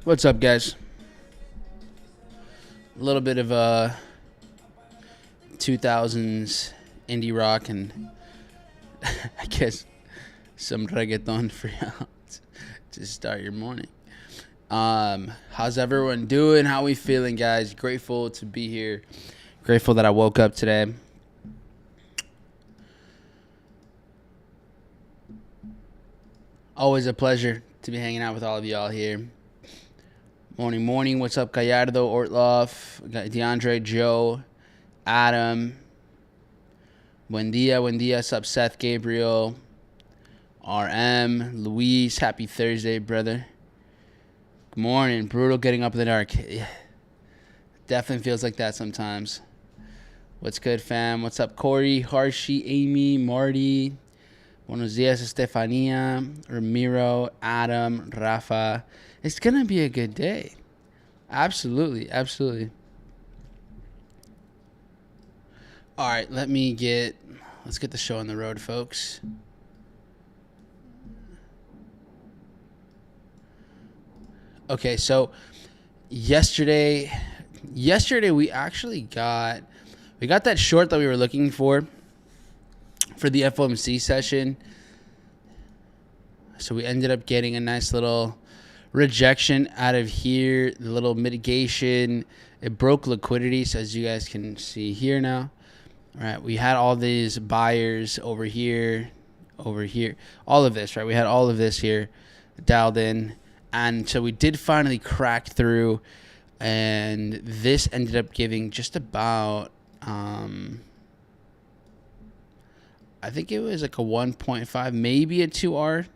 What's up, guys? A little bit of 2000s indie rock and I guess some reggaeton for y'all to start your morning. How's everyone doing? How we feeling, guys? Grateful to be here. Grateful that I woke up today. Always a pleasure to be hanging out with all of y'all here. Morning. What's up, Gallardo, Ortloff, DeAndre, Joe, Adam. Buen dia. What's up, Seth, Gabriel, RM, Luis. Happy Thursday, brother. Good morning. Brutal getting up in the dark. Yeah. Definitely feels like that sometimes. What's good, fam? What's up, Corey, Harshi, Amy, Marty? Buenos dias, Estefania, Ramiro, Adam, Rafa. It's going to be a good day. Absolutely. All right, let's get the show on the road, folks. Okay, so yesterday we actually got that short that we were looking for the FOMC session. So we ended up getting a nice little rejection out of here, the little mitigation. It broke liquidity, so as you guys can see here now. All right, we had all these buyers over here, all of this, right? We had all of this here dialed in, and so we did finally crack through, and this ended up giving just about, I think it was like a 1.5, maybe a 2R.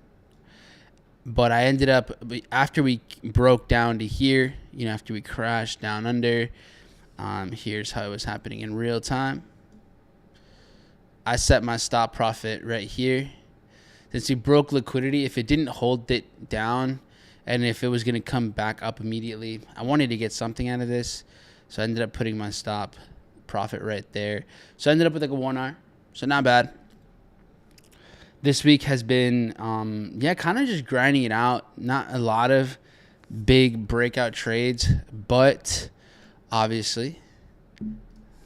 But I ended up, after we broke down to here, after we crashed down under, here's how it was happening in real time. I set my stop profit right here. Since we broke liquidity, if it didn't hold it down and if it was going to come back up immediately, I wanted to get something out of this. So I ended up putting my stop profit right there. So I ended up with like a 1R. So not bad. This week has been, kind of just grinding it out. Not a lot of big breakout trades, but obviously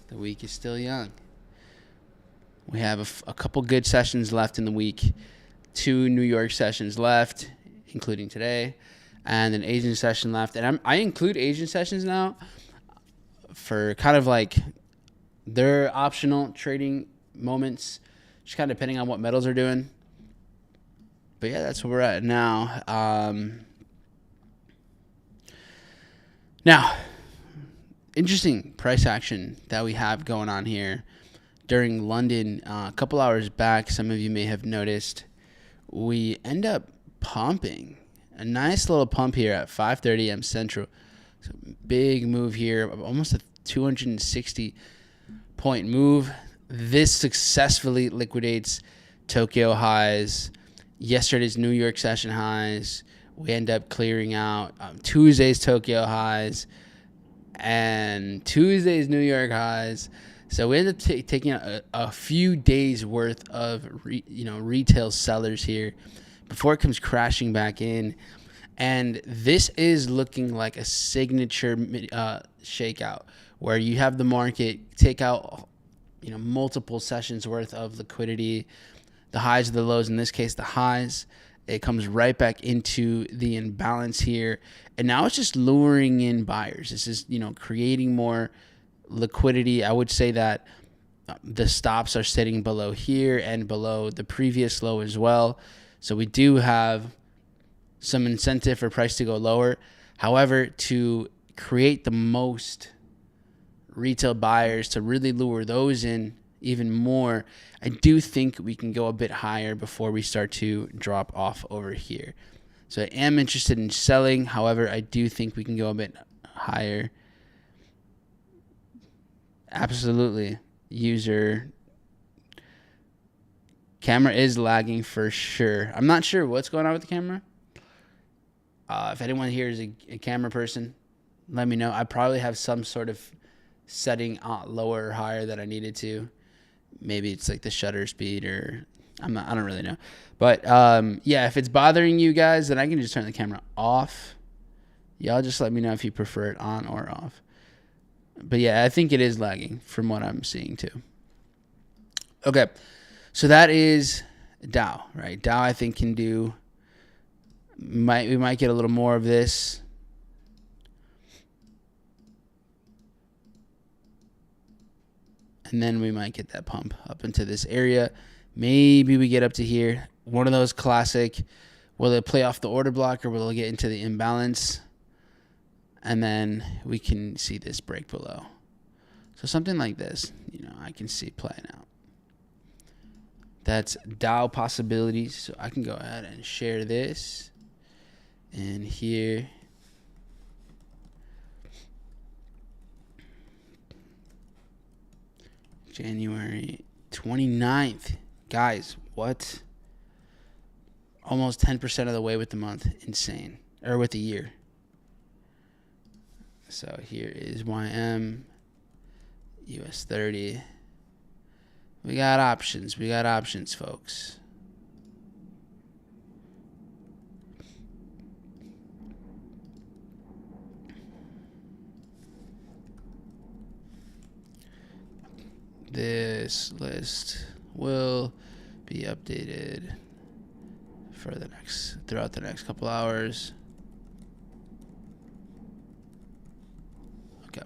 the week is still young. We have a couple good sessions left in the week. 2 New York sessions left, including today, and an Asian session left. And I include Asian sessions now for kind of like their optional trading moments, just kind of depending on what metals are doing. But yeah, that's where we're at now. Now, interesting price action that we have going on here during London. A couple hours back, some of you may have noticed, we end up pumping. A nice little pump here at 5:30 a.m. Central. So big move here, almost a 260-point move. This successfully liquidates Tokyo highs, yesterday's New York session highs. We end up clearing out Tuesday's Tokyo highs and Tuesday's New York highs. So we end up taking a few days worth of retail sellers here before it comes crashing back in. And this is looking like a signature shakeout where you have the market take out multiple sessions worth of liquidity, the highs, the lows. In this case, the highs. It comes right back into the imbalance here, and now it's just luring in buyers. This is creating more liquidity. I would say that the stops are sitting below here and below the previous low as well. So we do have some incentive for price to go lower. However, to create the most retail buyers, to really lure those in even more, I do think we can go a bit higher before we start to drop off over here. So I am interested in selling. However, I do think we can go a bit higher. Absolutely. User Camera is lagging for sure. I'm not sure what's going on with the camera. If anyone here is a camera person, let me know. I probably have some sort of setting lower or higher that I needed to. Maybe it's like the shutter speed, or I don't really know. But yeah, if it's bothering you guys, then I can just turn the camera off. Y'all just let me know if you prefer it on or off. But yeah, I think it is lagging from what I'm seeing too. Okay, so that is Dow, right? Dow I think can do. We might get a little more of this. And then we might get that pump up into this area. Maybe we get up to here. One of those classic, will it play off the order block or will it get into the imbalance? And then we can see this break below. So something like this, I can see playing out. That's Dow possibilities. So I can go ahead and share this. And here, January 29th. Guys, what? Almost 10% of the way with the month. Insane. Or with the year. So here is YM, US 30. We got options. We got options, folks. This list will be updated for throughout the next couple hours. Okay. I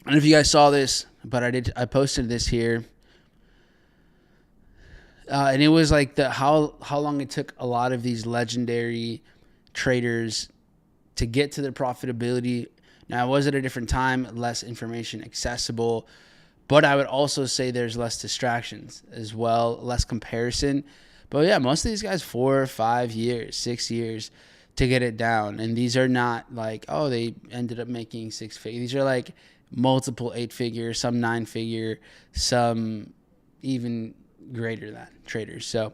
don't know if you guys saw this, but I posted this here. And it was like how long it took a lot of these legendary traders to get to their profitability. Now, it was at a different time, less information accessible, but I would also say there's less distractions as well, less comparison. But yeah, most of these guys 4, 5 years, 6 years to get it down. And these are not like, oh, they ended up making 6 figures. These are like multiple 8-figure, some 9-figure, some even greater than traders. So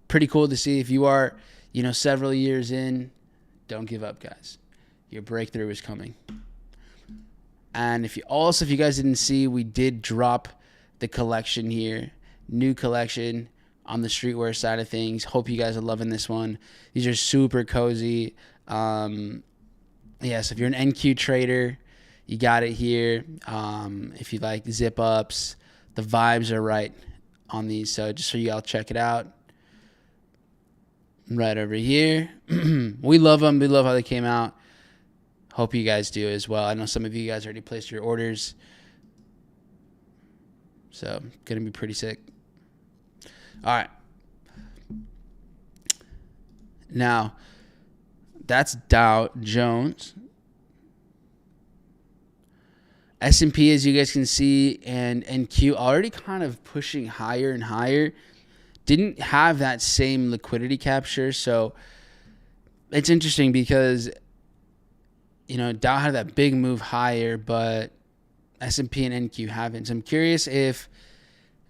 pretty cool to see. If you are, several years in, don't give up, guys. Your breakthrough is coming. And if you guys didn't see, we did drop the collection here. New collection on the streetwear side of things. Hope you guys are loving this one. These are super cozy. So if you're an NQ trader, you got it here. If you like zip ups, the vibes are right on these. So just so y'all check it out. Right over here. We love them. We love how they came out. Hope you guys do as well. I know some of you guys already placed your orders. So, going to be pretty sick. All right. Now, that's Dow Jones. S&P, as you guys can see, and NQ already kind of pushing higher and higher. Didn't have that same liquidity capture. So it's interesting because, Dow had that big move higher, but S&P and NQ haven't. So I'm curious if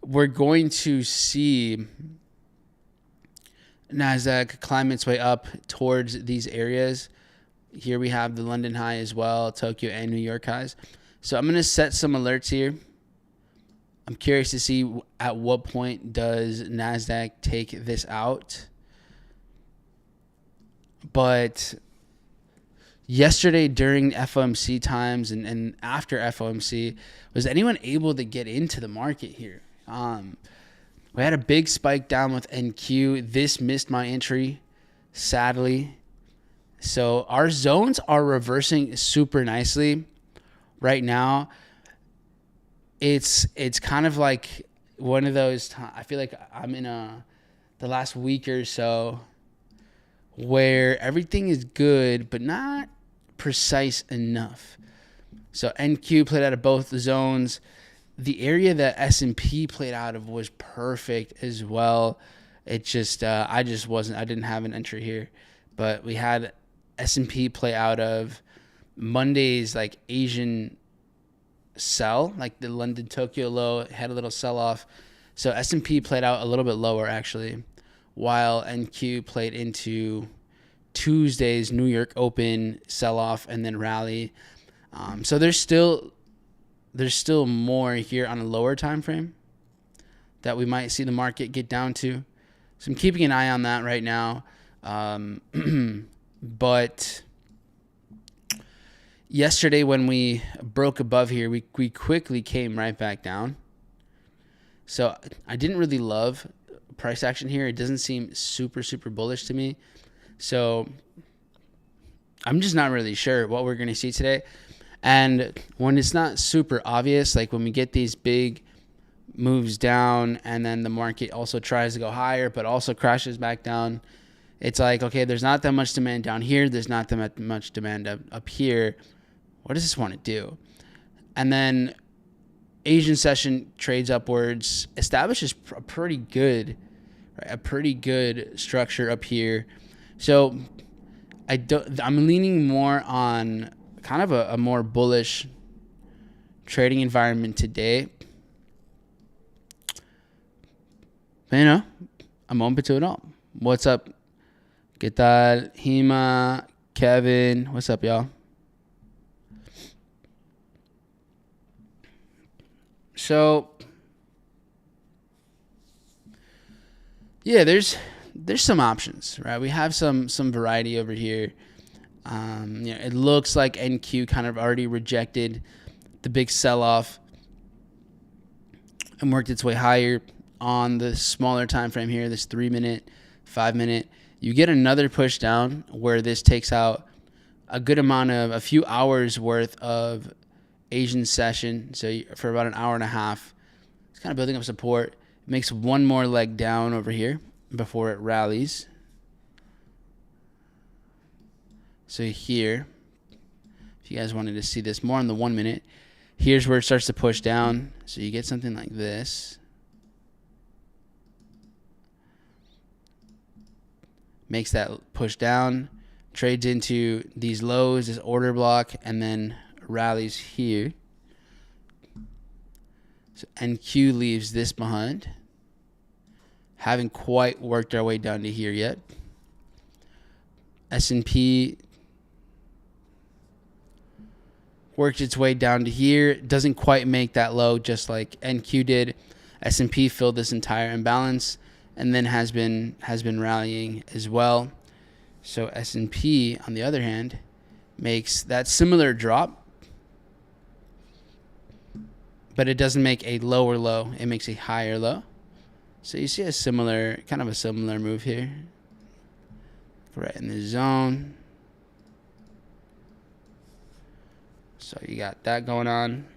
we're going to see NASDAQ climb its way up towards these areas. Here we have the London high as well, Tokyo and New York highs. So I'm going to set some alerts here. I'm curious to see at what point does NASDAQ take this out. But yesterday during FOMC times and after FOMC, was anyone able to get into the market here? We had a big spike down with NQ. This missed my entry, sadly. So our zones are reversing super nicely right now. It's kind of like one of those times. I feel like I'm in the last week or so where everything is good, but not precise enough. So NQ played out of both the zones. The area that S&P played out of was perfect as well. It just, I didn't have an entry here, but we had S&P play out of Monday's like Asian sell, like the London Tokyo low had a little sell off. So S&P played out a little bit lower actually, while NQ played into Tuesday's New York Open sell off and then rally. So there's still more here on a lower time frame that we might see the market get down to. So I'm keeping an eye on that right now. But yesterday when we broke above here, we quickly came right back down. So I didn't really love price action here. It doesn't seem super, super bullish to me. So I'm just not really sure what we're going to see today. And when it's not super obvious, like when we get these big moves down and then the market also tries to go higher but also crashes back down, it's like, okay, there's not that much demand down here. There's not that much demand up here. What does this want to do? And then Asian session trades upwards, establishes a pretty good structure up here. So I'm leaning more on kind of a more bullish trading environment today. But, I'm open to it all. What's up? ¿Qué tal? Hima, Kevin. What's up, y'all? So, yeah, there's some options, right? We have some variety over here. It looks like NQ kind of already rejected the big sell-off and worked its way higher on the smaller time frame here, this 3-minute, 5-minute. You get another push down where this takes out a good amount of a few hours worth of Asian session. So for about an hour and a half, it's kind of building up support. It makes one more leg down over here before it rallies. So here, if you guys wanted to see this more on the 1 minute, here's where it starts to push down. So you get something like this. Makes that push down, trades into these lows, this order block, and then rallies here. So NQ leaves this behind. Haven't quite worked our way down to here yet. S&P worked its way down to here. Doesn't quite make that low, just like NQ did. S&P filled this entire imbalance and then has been rallying as well. So S&P, on the other hand, makes that similar drop, but it doesn't make a lower low. It makes a higher low. So you see a similar move here. Right in the zone. So you got that going on.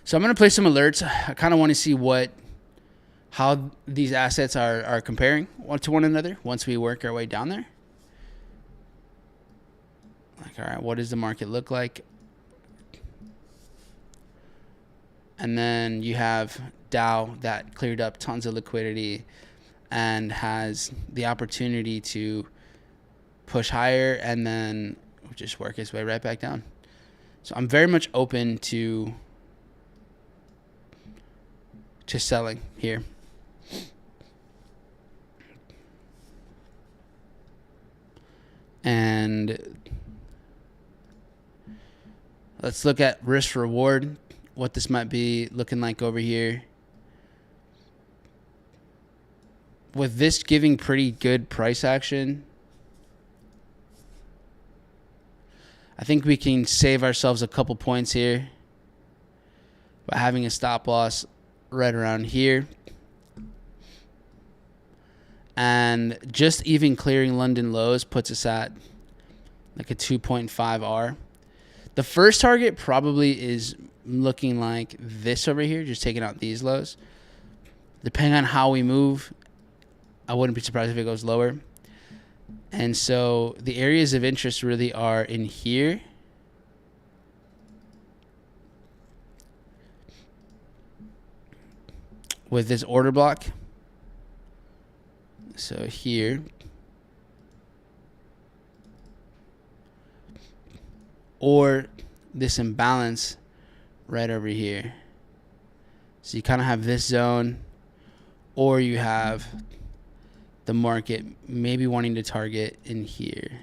So I'm going to play some alerts. I kind of want to see how these assets are comparing to one another once we work our way down there. Like, all right, what does the market look like? And then you have Dow that cleared up tons of liquidity and has the opportunity to push higher and then just work its way right back down. So I'm very much open to selling here. And let's look at risk reward, what this might be looking like over here. With this giving pretty good price action, I think we can save ourselves a couple points here by having a stop loss right around here. And just even clearing London lows puts us at like a 2.5 R. The first target probably is looking like this over here, just taking out these lows. Depending on how we move, I wouldn't be surprised if it goes lower. And so the areas of interest really are in here. With this order block. So here. or this imbalance right over here. So you kind of have this zone, or you have the market maybe wanting to target in here.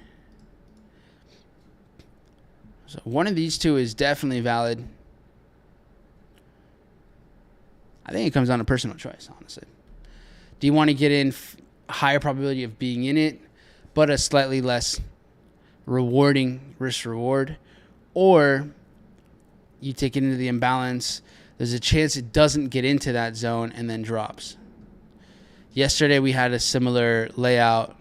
So one of these two is definitely valid. I think it comes down to personal choice, honestly. Do you want to get in higher probability of being in it, but a slightly less rewarding risk reward? Or you take it into the imbalance. There's a chance it doesn't get into that zone and then drops. Yesterday we had a similar layout.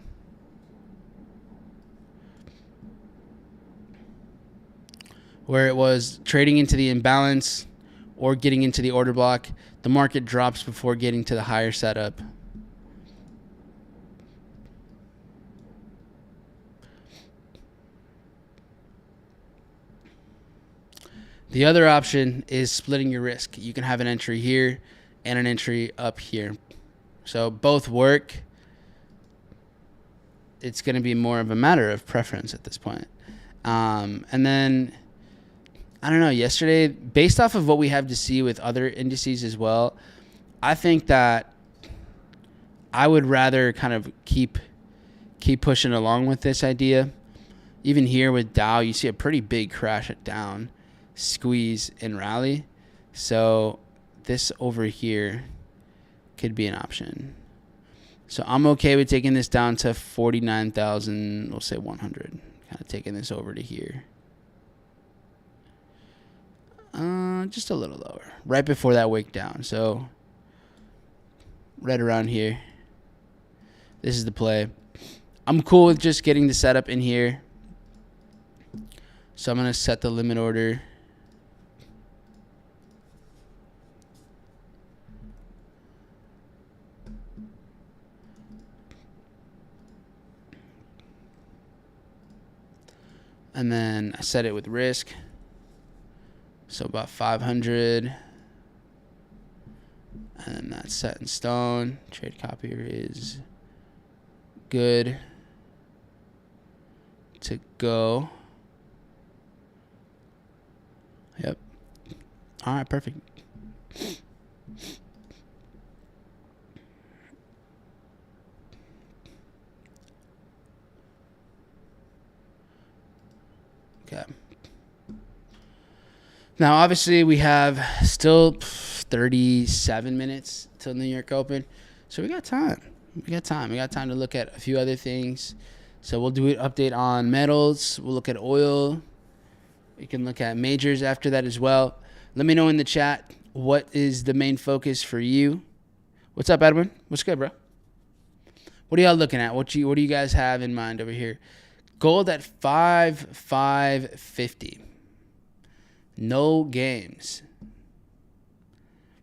Where it was trading into the imbalance or getting into the order block. The market drops before getting to the higher setup. The other option is splitting your risk. You can have an entry here and an entry up here. So both work. It's going to be more of a matter of preference at this point. And then, I don't know, yesterday, based off of what we have to see with other indices as well, I think that I would rather kind of keep pushing along with this idea. Even here with Dow, you see a pretty big crash at down, squeeze, and rally. So this over here could be an option. So I'm okay with taking this down to 49,000, we'll say 100. Kind of taking this over to here. Just a little lower. Right before that wick down. So right around here. This is the play. I'm cool with just getting the setup in here. So I'm going to set the limit order. And then I set it with risk. So about 500. And that's set in stone. Trade copier is good to go. Yep. All right, perfect. Okay. Now, obviously, we have still 37 minutes till New York Open. So we got time. We got time to look at a few other things. So we'll do an update on metals. We'll look at oil. We can look at majors after that as well. Let me know in the chat what is the main focus for you. What's up, Edwin? What's good, bro? What are y'all looking at? What do you guys have in mind over here? Gold at 5,550. No games.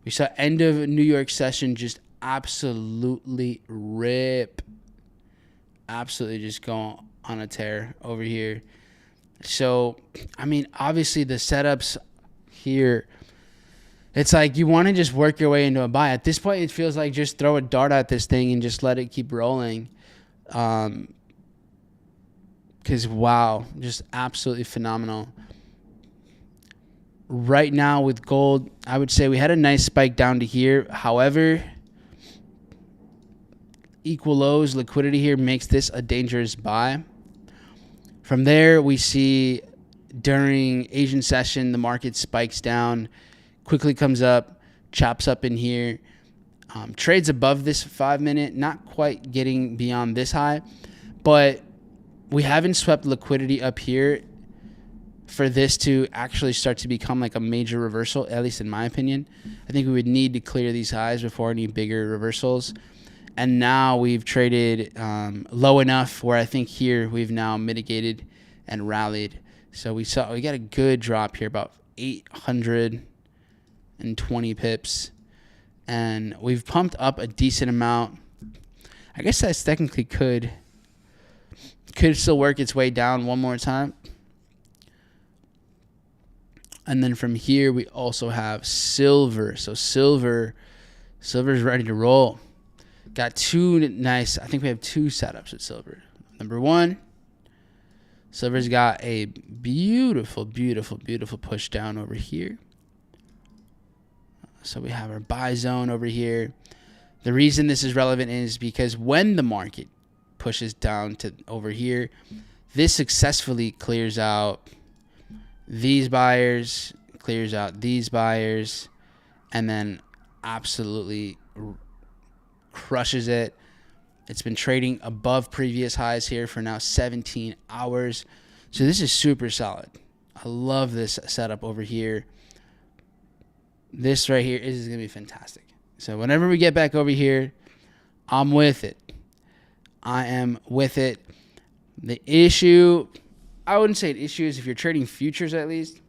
We saw end of New York session just absolutely rip. Absolutely just go on a tear over here. So, I mean, obviously the setups here, it's like you want to just work your way into a buy. At this point, it feels like just throw a dart at this thing and just let it keep rolling. Because, wow, just absolutely phenomenal. Right now with gold, I would say we had a nice spike down to here. However, equal lows, liquidity here makes this a dangerous buy. From there, we see during Asian session, the market spikes down, quickly comes up, chops up in here, trades above this 5 minute, not quite getting beyond this high, but we haven't swept liquidity up here for this to actually start to become like a major reversal, at least in my opinion. I think we would need to clear these highs before any bigger reversals. And now we've traded low enough where I think here we've now mitigated and rallied. So we got a good drop here, about 820 pips. And we've pumped up a decent amount. I guess that technically could still work its way down one more time. And then from here, we also have silver. So silver's ready to roll. Got two nice, I think we have two setups with silver. Number one, Silver's got a beautiful, beautiful, beautiful push down over here. So we have our buy zone over here. The reason this is relevant is because when the market pushes down to over here, this successfully clears out these buyers, clears out these buyers, and then absolutely crushes it. It's been trading above previous highs here for now 17 hours. So this is super solid. I love this setup over here. This right here is going to be fantastic. So whenever we get back over here, I'm with it. I am with it. The issue, I wouldn't say an issue is if you're trading futures at least.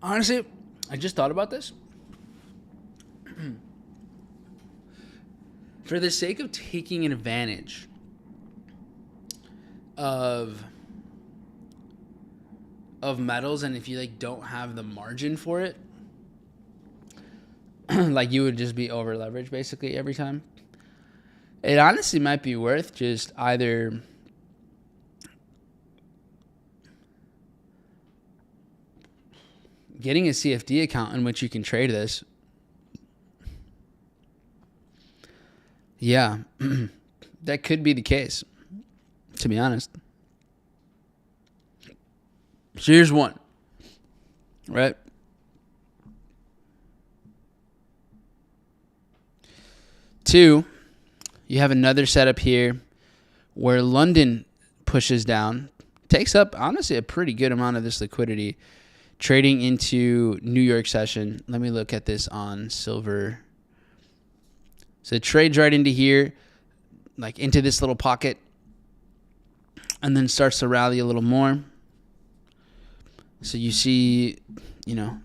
Honestly, I just thought about this. For the sake of taking advantage of metals, and if you like don't have the margin for it, like you would just be over leveraged basically every time. It honestly might be worth just either getting a CFD account in which you can trade this. Yeah, that could be the case, to be honest. So here's one, right? Two, you have another setup here where London pushes down, takes up, honestly, a pretty good amount of this liquidity, trading into New York session. Let me look at this on silver. So it trades right into here, like into this little pocket, and then starts to rally a little more. So you see, you know,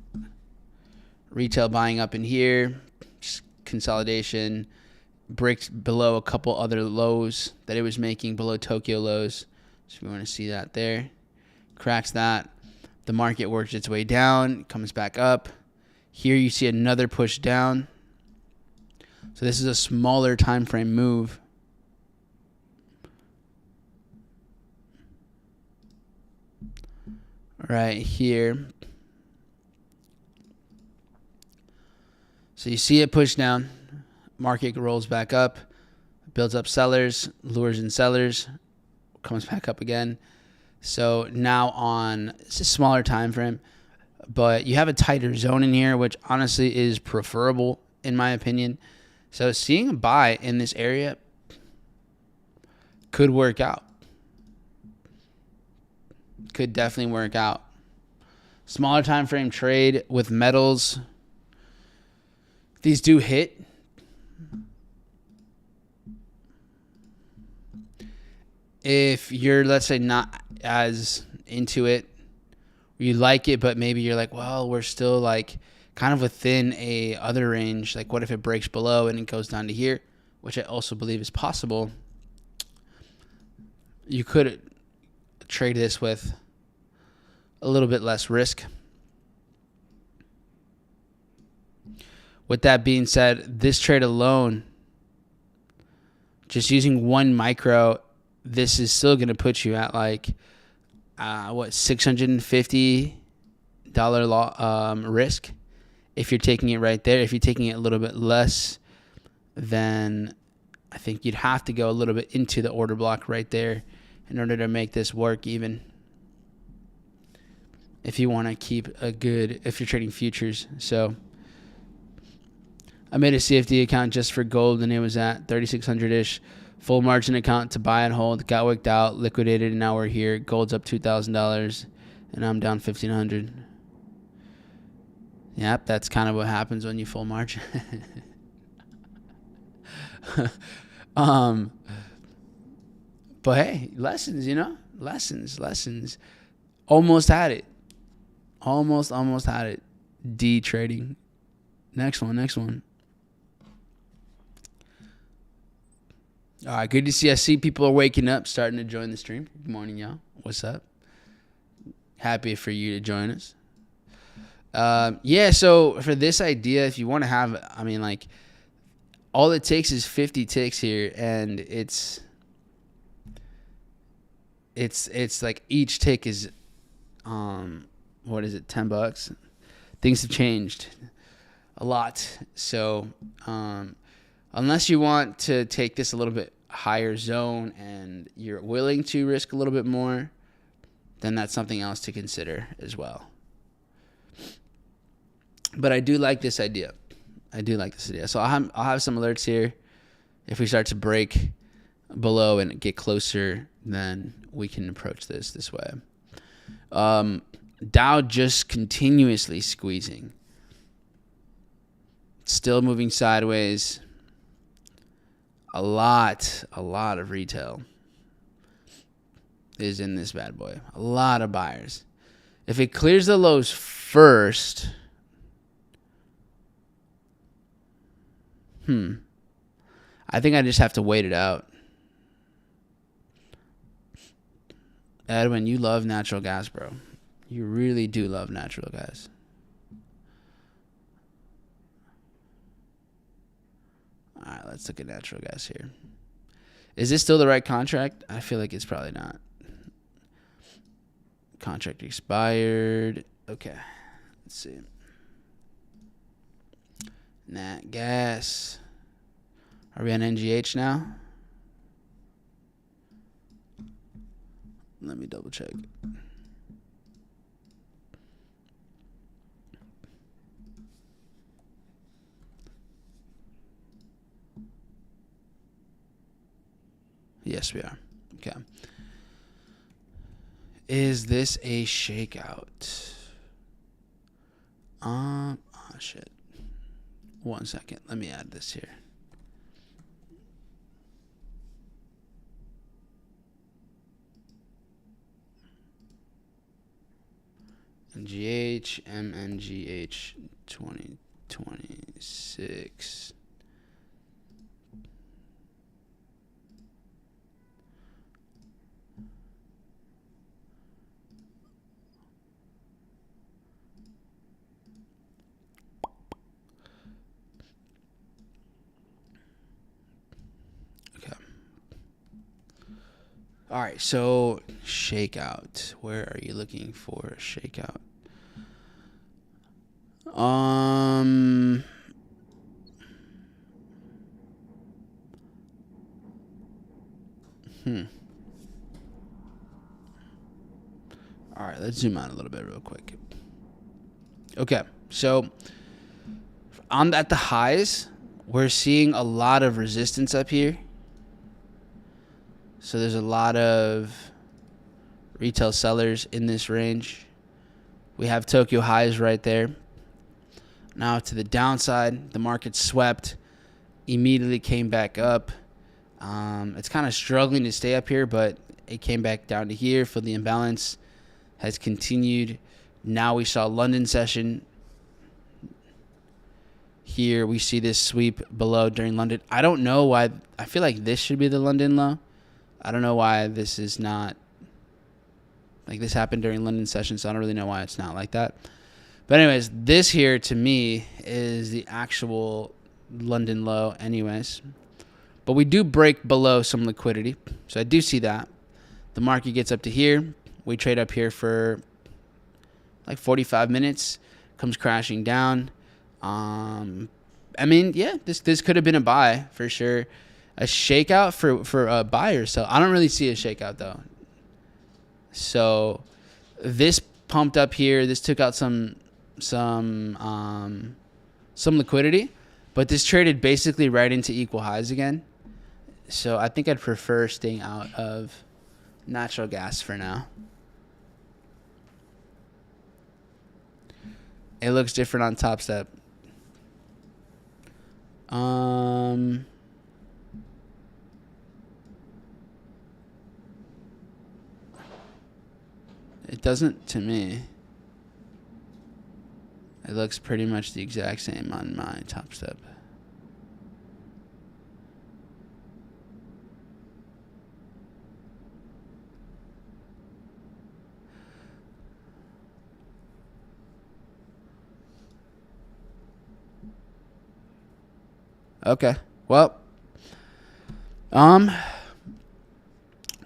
retail buying up in here, just consolidation, breaks below a couple other lows that it was making, below Tokyo lows. So we want to see that there. Cracks that. The market works its way down, comes back up. Here you see another push down. So this is a smaller time frame move. Right here. So you see it push down. Market rolls back up. Builds up sellers. Lures in sellers. Comes back up again. So now on, it's a smaller time frame, but you have a tighter zone in here, which honestly is preferable in my opinion. So seeing a buy in this area could work out. Could definitely work out. Smaller time frame trade with metals. These do hit. If you're, let's say, not as into it, you like it, but maybe you're like, well, we're still like kind of within a other range. Like, what if it breaks below and it goes down to here, which I also believe is possible. You could trade this with a little bit less risk. With that being said, this trade alone, just using one micro, this is still going to put you at like, $650 risk if you're taking it right there. If you're taking it a little bit less, then I think you'd have to go a little bit into the order block right there in order to make this work even. If you want to keep a good, if you're trading futures. So I made a CFD account just for gold and it was at 3,600-ish. Full margin account to buy and hold. Got worked out, liquidated, and now we're here. Gold's up $2,000 and I'm down $1,500. Yep, that's kind of what happens when you full margin. But hey, lessons, you know? Lessons. Almost had it. Almost had it. D trading. Next one. All right, good to see. I see people are waking up, starting to join the stream. Good morning, y'all. What's up? Happy for you to join us. Yeah, so for this idea, if you want to have, I mean, like, all it takes is 50 ticks here, and it's like each tick is what is it, $10? Things have changed a lot. So unless you want to take this a little bit higher zone and you're willing to risk a little bit more, then that's something else to consider as well. But I do like this idea. So I'll have some alerts here. If we start to break below and get closer, then we can approach this way. Dow just continuously squeezing. Still moving sideways. A lot of retail is in this bad boy. A lot of buyers. If it clears the lows first, I think I just have to wait it out. Edwin, you love natural gas, bro. You really do love natural gas. All right, let's look at natural gas here. Is this still the right contract? I feel like it's probably not. Contract expired. Okay, let's see. Nat gas. Are we on NGH now? Let me double check. Yes, we are. Okay. Is this a shakeout? Oh shit. 1 second. Let me add this here. NGH, MNGH 2026. Okay. All right, so shakeout. Where are you looking for a shakeout? All right, let's zoom out a little bit real quick. Okay, so at the highs, we're seeing a lot of resistance up here. So there's a lot of retail sellers in this range. We have Tokyo highs right there. Now to the downside, the market swept, immediately came back up. It's kind of struggling to stay up here, but it came back down to here for the imbalance. Has continued. Now we saw London session. Here we see this sweep below during London. I don't know why. I feel like this should be the London low. I don't know why this is not. Like this happened during London session, so I don't really know why it's not like that. But anyways, this here to me is the actual London low anyways. But we do break below some liquidity. So I do see that. The market gets up to here. We trade up here for like 45 minutes. Comes crashing down. I mean, yeah, this could have been a buy for sure. A shakeout for a buy or sell. I don't really see a shakeout though. So this pumped up here. This took out some liquidity, but this traded basically right into equal highs again. So I think I'd prefer staying out of natural gas for now. It looks different on TopStep. It doesn't to me. It looks pretty much the exact same on my TopStep. Okay. Well,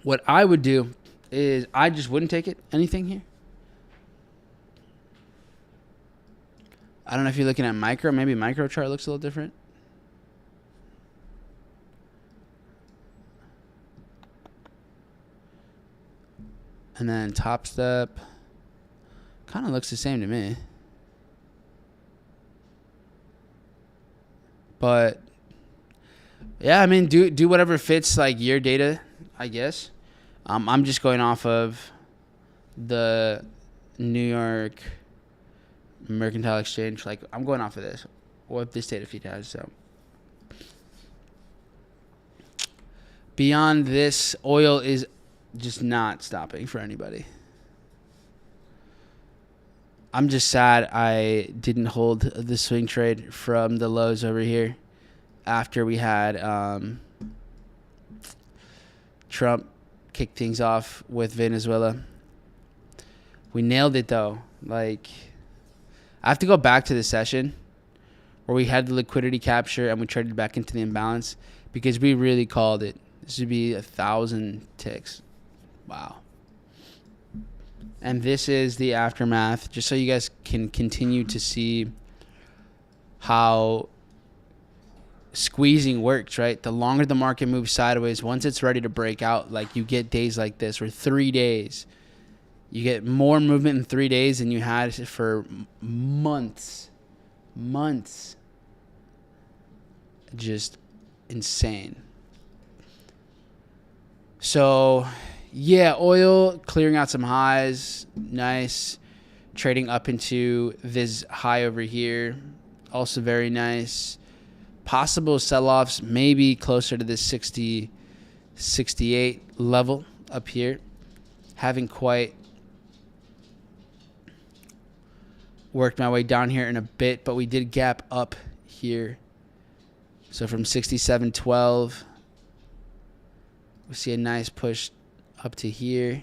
what I would do is I just wouldn't take anything here. I don't know if you're looking at micro. Maybe micro chart looks a little different. And then TopStep kind of looks the same to me. But yeah, I mean, do whatever fits like your data, I guess. I'm just going off of the New York Mercantile Exchange. Like, I'm going off of this, what this data feed has. So beyond this, oil is just not stopping for anybody. I'm just sad I didn't hold the swing trade from the lows over here after we had Trump kick things off with Venezuela. We nailed it though. Like, I have to go back to the session where we had the liquidity capture and we traded back into the imbalance because we really called it. This would be 1,000 ticks. Wow. And this is the aftermath, just so you guys can continue to see how squeezing works, right? The longer the market moves sideways, once it's ready to break out, like you get days like this, or 3 days. You get more movement in 3 days than you had for months. Months. Just insane. So, yeah, oil clearing out some highs. Nice. Trading up into this high over here. Also very nice. Possible sell-offs maybe closer to this 60, 68 level up here. Haven't quite worked my way down here in a bit, but we did gap up here. So from 67.12, we see a nice push up to here.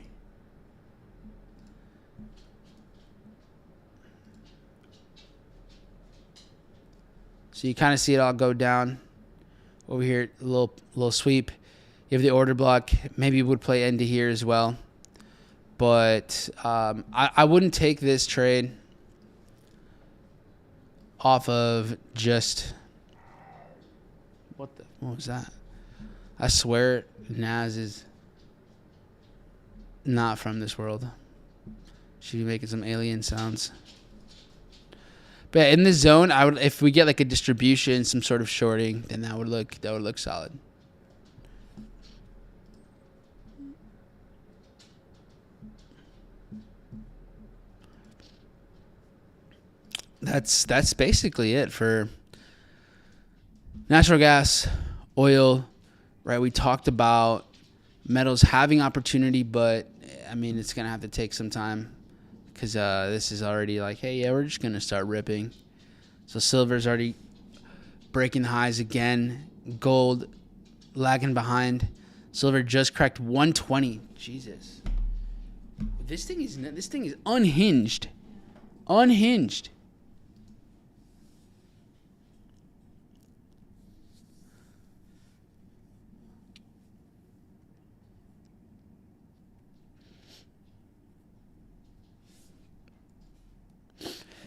So you kind of see it all go down over here, a little sweep. You have the order block. Maybe you would play into here as well. But I wouldn't take this trade off of just... What was that? I swear Naz is not from this world. She'd be making some alien sounds. But in this zone, I would, if we get like a distribution, some sort of shorting, then that would look solid. That's basically it for natural gas, oil, right? We talked about metals having opportunity, but I mean, it's gonna have to take some time because this is already like, hey, yeah, we're just gonna start ripping. So silver's already breaking highs again. Gold lagging behind. Silver just cracked 120. Jesus, this thing is unhinged, unhinged.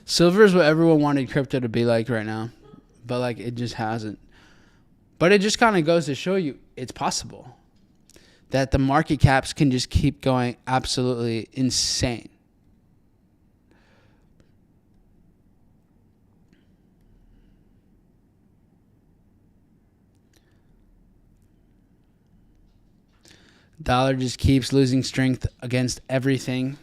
Silver is what everyone wanted crypto to be like right now, but like it just hasn't. But it just kind of goes to show you it's possible that the market caps can just keep going absolutely insane. Dollar just keeps losing strength against everything.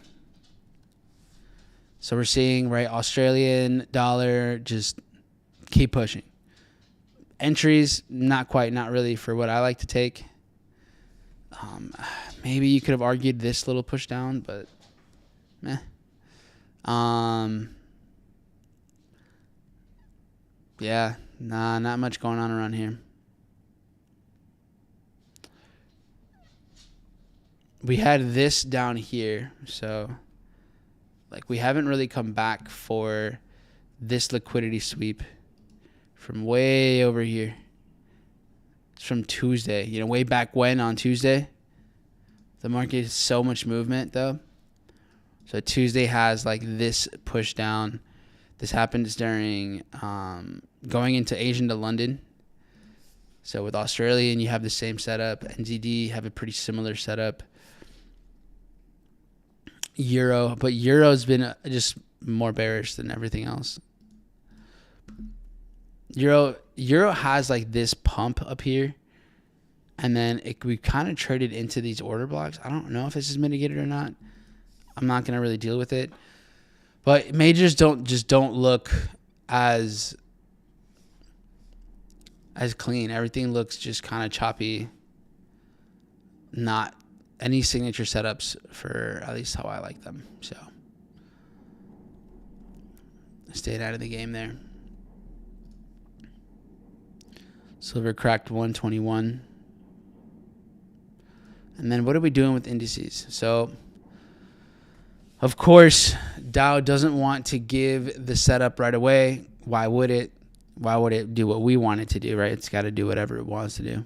So we're seeing, right, Australian dollar just keep pushing. Entries, not quite, not really for what I like to take. Maybe you could have argued this little push down, but meh. Yeah, nah, not much going on around here. We had this down here, so like we haven't really come back for this liquidity sweep from way over here. It's from Tuesday. You know, way back when on Tuesday. The market is so much movement though. So Tuesday has like this push down. This happens during going into Asian to London. So with Australian, you have the same setup. NZD have a pretty similar setup. Euro, but Euro's been just more bearish than everything else. Euro has like this pump up here, and then we kind of traded into these order blocks. I don't know if this is mitigated or not. I'm not gonna really deal with it, but majors don't look as clean. Everything looks just kind of choppy. Not any signature setups for at least how I like them. So I stayed out of the game there. Silver cracked 121. And then what are we doing with indices? So, of course, Dow doesn't want to give the setup right away. Why would it? Why would it do what we want it to do, right? It's got to do whatever it wants to do.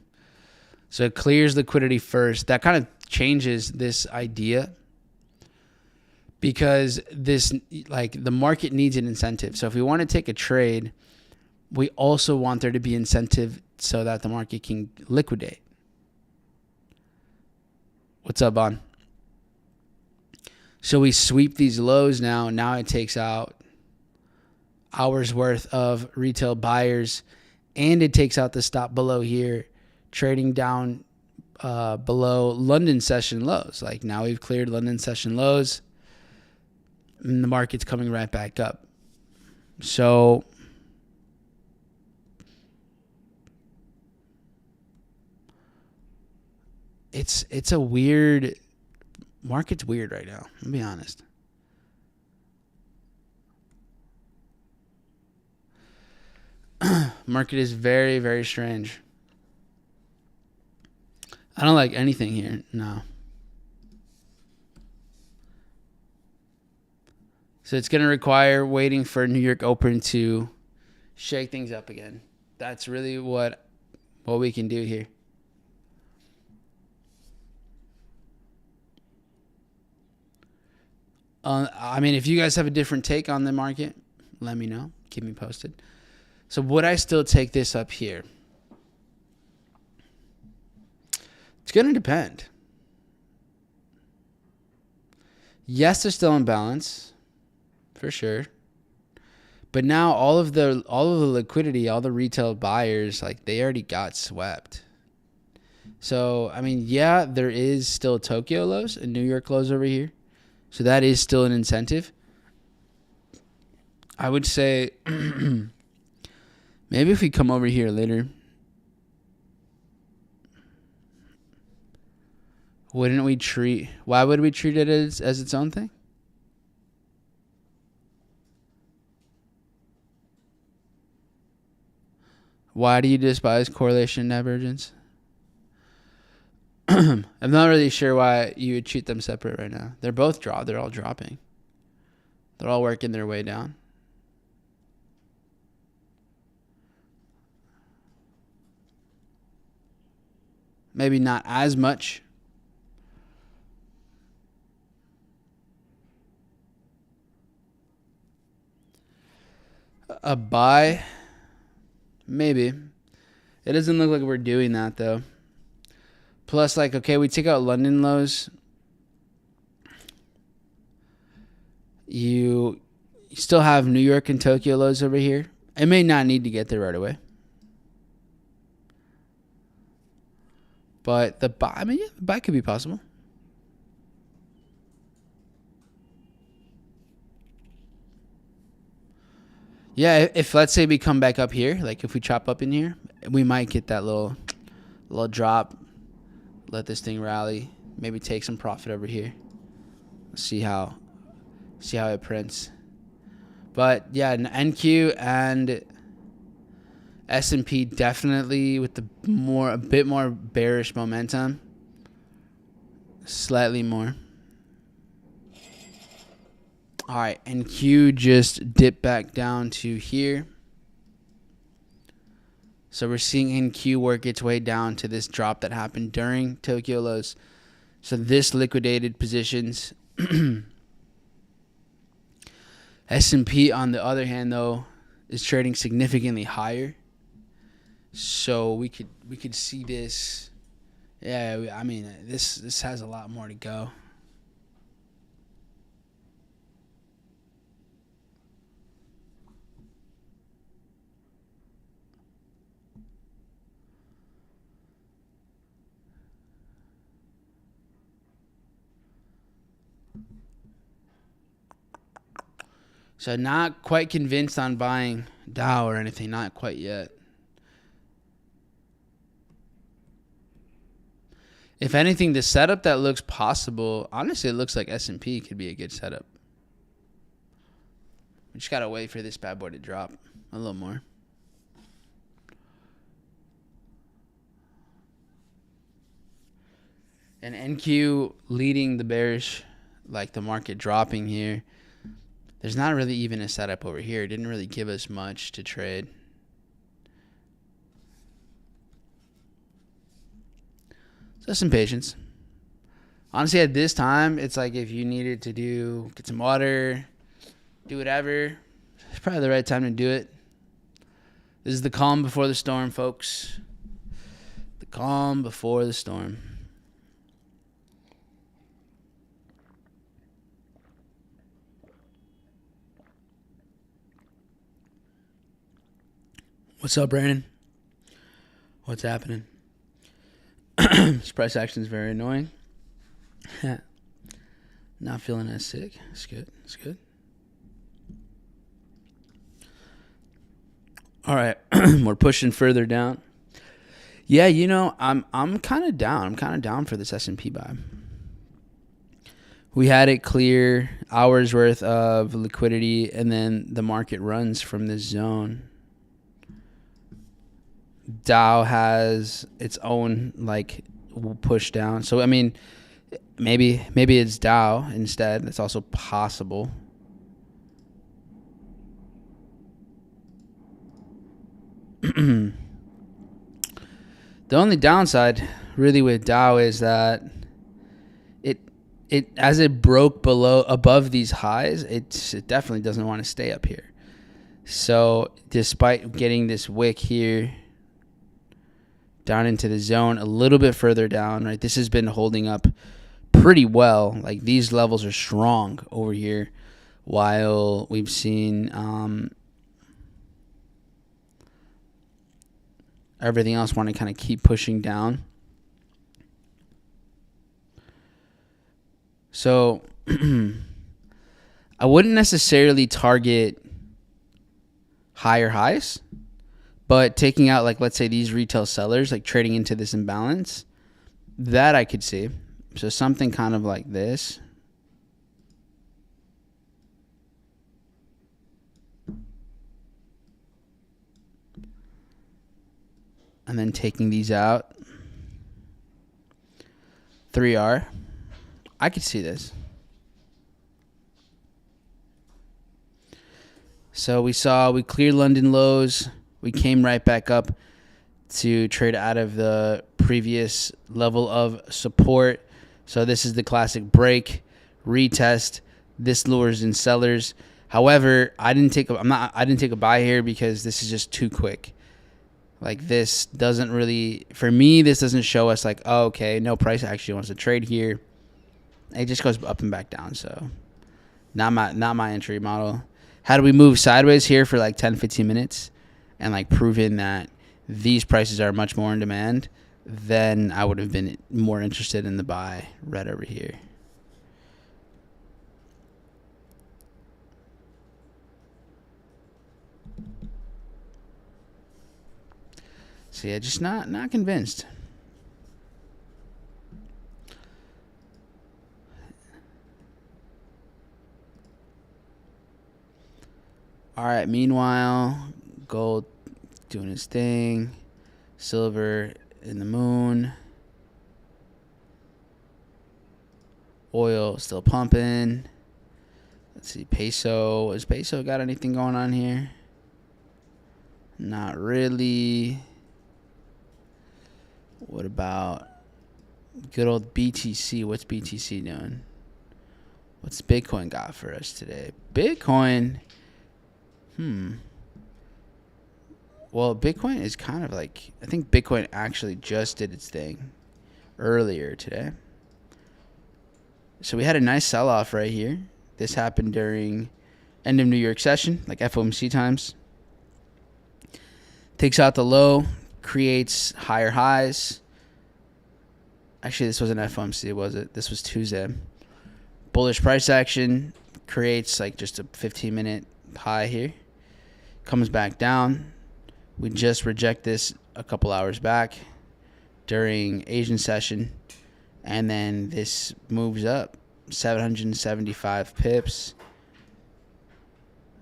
So it clears liquidity first. That kind of changes this idea because this, like, the market needs an incentive. So if we want to take a trade, we also want there to be incentive so that the market can liquidate. What's up, Bon? So we sweep these lows now. Now it takes out hours worth of retail buyers, and it takes out the stop below here, trading down below London session lows. Like now we've cleared London session lows, and the market's coming right back up. So it's a weird market's weird right now. I'll be honest. Market is very, very strange. I don't like anything here. No. So it's going to require waiting for New York Open to shake things up again. That's really what we can do here. I mean, if you guys have a different take on the market, let me know. Keep me posted. So would I still take this up here? It's going to depend. Yes, they're still in balance, for sure. But now all of the liquidity, all the retail buyers, like they already got swept. So, I mean, yeah, there is still Tokyo lows and New York lows over here. So that is still an incentive. I would say maybe if we come over here later, wouldn't we why would we treat it as its own thing? Why do you despise correlation and divergence? I'm not really sure why you would treat them separate right now. They're both they're all dropping. They're all working their way down. Maybe not as much. A buy? Maybe. It doesn't look like we're doing that, though. Plus, like, okay, we take out London lows. You still have New York and Tokyo lows over here. It may not need to get there right away. But the buy, I mean, yeah, the buy could be possible. Yeah, if let's say we come back up here, like if we chop up in here, we might get that little drop. Let this thing rally. Maybe take some profit over here. See how it prints. But yeah, NQ and S&P definitely with a bit more bearish momentum. Slightly more. All right, NQ just dipped back down to here. So we're seeing NQ work its way down to this drop that happened during Tokyo lows. So this liquidated positions. S&P, on the other hand, though, is trading significantly higher. So we could see this. Yeah, I mean, this has a lot more to go. So not quite convinced on buying Dow or anything. Not quite yet. If anything, the setup that looks possible, honestly, it looks like S&P could be a good setup. We just got to wait for this bad boy to drop a little more. And NQ leading the bearish, like the market dropping here. There's not really even a setup over here. It didn't really give us much to trade. So some patience. Honestly, at this time, it's like if you needed to get some water, do whatever, it's probably the right time to do it. This is the calm before the storm, folks. The calm before the storm. What's up, Brandon? What's happening? This price action is very annoying. Not feeling as sick. It's good. It's good. All right, we're pushing further down. Yeah, you know, I'm kind of down. I'm kind of down for this S&P buy. We had it clear hours worth of liquidity, and then the market runs from this zone. Dow has its own like push down. So I mean, maybe it's Dow instead. That's also possible. The only downside really with Dow is that it as it broke above these highs, it definitely doesn't want to stay up here. So despite getting this wick here down into the zone, a little bit further down, right? This has been holding up pretty well. Like these levels are strong over here, while we've seen everything else want to kind of keep pushing down. So I wouldn't necessarily target higher highs, but taking out, like, let's say these retail sellers, like trading into this imbalance, that I could see. So something kind of like this. And then taking these out. 3R. I could see this. So we cleared London lows. We came right back up to trade out of the previous level of support. So this is the classic break, retest. This lures in sellers. However, I didn't take a buy here because this is just too quick. Like this doesn't really, for me, this doesn't show us like, oh, okay, no price actually wants to trade here. It just goes up and back down. So not my entry model. Had we moved sideways here for like 10, 15 minutes and like proven that these prices are much more in demand, then I would have been more interested in the buy right over here. So yeah, just not convinced. All right, meanwhile, gold doing its thing. Silver in the moon. Oil still pumping. Let's see, peso. Has peso got anything going on here? Not really. What about good old BTC? What's BTC doing? What's Bitcoin got for us today? Bitcoin, well, Bitcoin is kind of like, I think Bitcoin actually just did its thing earlier today. So we had a nice sell-off right here. This happened during end of New York session, like FOMC times. Takes out the low, creates higher highs. Actually, this wasn't FOMC, was it? This was Tuesday. Bullish price action, creates like just a 15-minute high here. Comes back down. We just reject this a couple hours back during Asian session. And then this moves up 775 pips.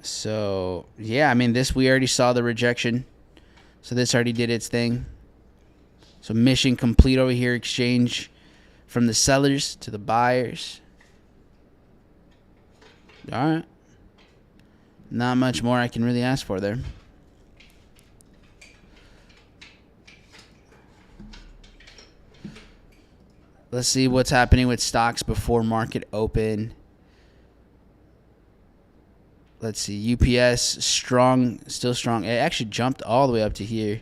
So, yeah, I mean, this, we already saw the rejection. So this already did its thing. So mission complete over here. Exchange from the sellers to the buyers. All right. Not much more I can really ask for there. Let's see what's happening with stocks before market open. Let's see. UPS, strong, still strong. It actually jumped all the way up to here.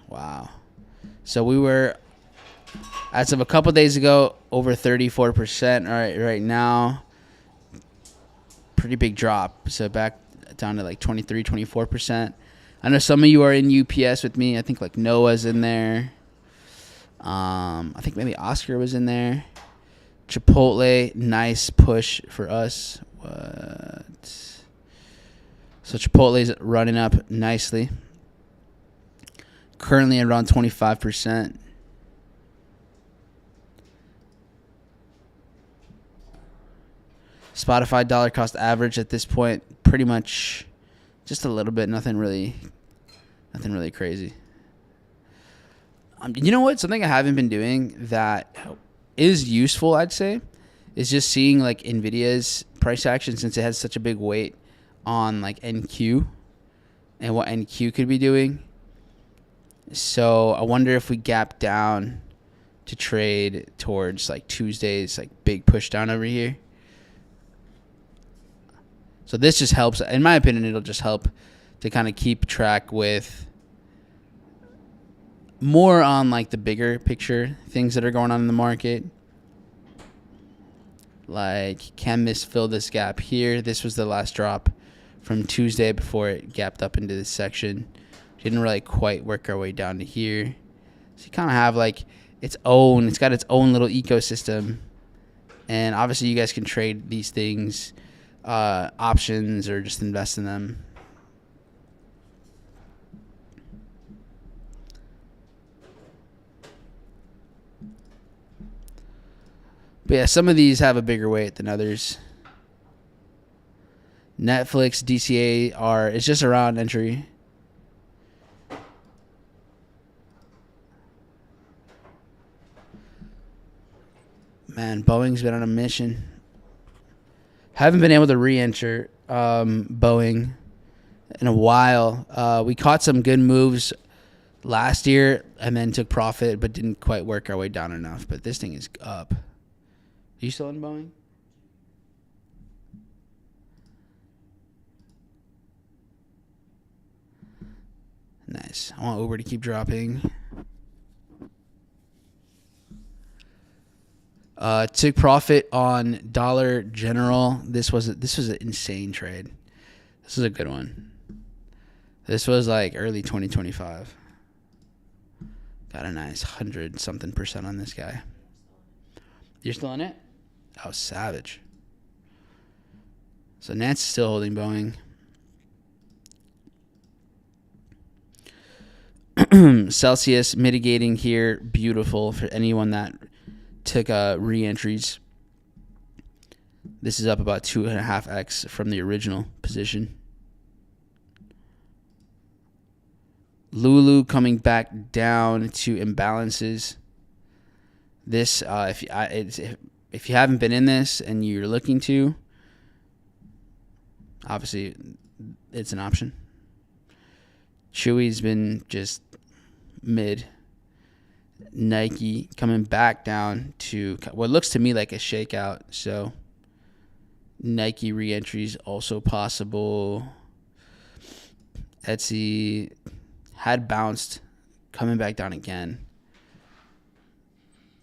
Wow. So we were, as of a couple days ago, over 34%. All right, right now, pretty big drop. So back down to like 23, 24%. I know some of you are in UPS with me. I think like Noah's in there. I think maybe Oscar was in there. Chipotle, nice push for us. What? So Chipotle's running up nicely. Currently around 25%. Spotify dollar cost average at this point, pretty much just a little bit. Nothing really crazy. You know what? Something I haven't been doing that is useful, I'd say, is just seeing like Nvidia's price action, since it has such a big weight on like NQ and what NQ could be doing. So I wonder if we gap down to trade towards like Tuesday's like big push down over here. So this just helps. In my opinion, it'll just help to kind of keep track with more on like the bigger picture things that are going on in the market. Like, can this fill this gap here? This was the last drop from Tuesday before it gapped up into this section. Didn't really quite work our way down to here. So you kind of have like it's got its own little ecosystem. And obviously you guys can trade these things, options, or just invest in them. But yeah, some of these have a bigger weight than others. Netflix, DCA it's just a round entry. Man, Boeing's been on a mission. Haven't been able to re-enter Boeing in a while. We caught some good moves last year and then took profit, but didn't quite work our way down enough. But this thing is up. Are you still in Boeing? Nice. I want Uber to keep dropping. Took profit on Dollar General. This was an insane trade. This is a good one. This was like early 2025. Got a nice 100-something% on this guy. You're still in it? Oh, savage. So Nance is still holding Boeing. Celsius mitigating here. Beautiful for anyone that took re-entries. This is up about 2.5x from the original position. Lulu coming back down to imbalances. This, if you haven't been in this and you're looking to, obviously it's an option. Chewy's been just mid. Nike coming back down to what looks to me like a shakeout. So Nike re-entries also possible. Etsy had bounced, coming back down again.